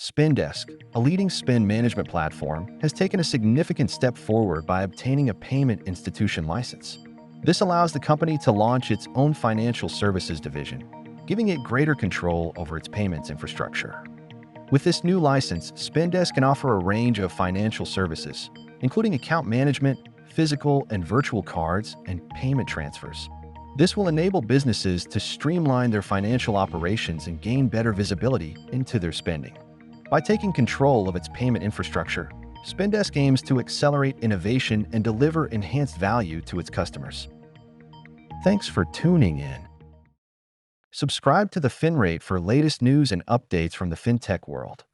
Spendesk, a leading spend management platform, has taken a significant step forward by obtaining a payment institution license. This allows the company to launch its own financial services division, giving it greater control over its payments infrastructure. With this new license, Spendesk can offer a range of financial services, including account management, physical and virtual cards, and payment transfers. This will enable businesses to streamline their financial operations and gain better visibility into their spending. By taking control of its payment infrastructure, Spendesk aims to accelerate innovation and deliver enhanced value to its customers. Thanks for tuning in. Subscribe to the FinRate for latest news and updates from the fintech world.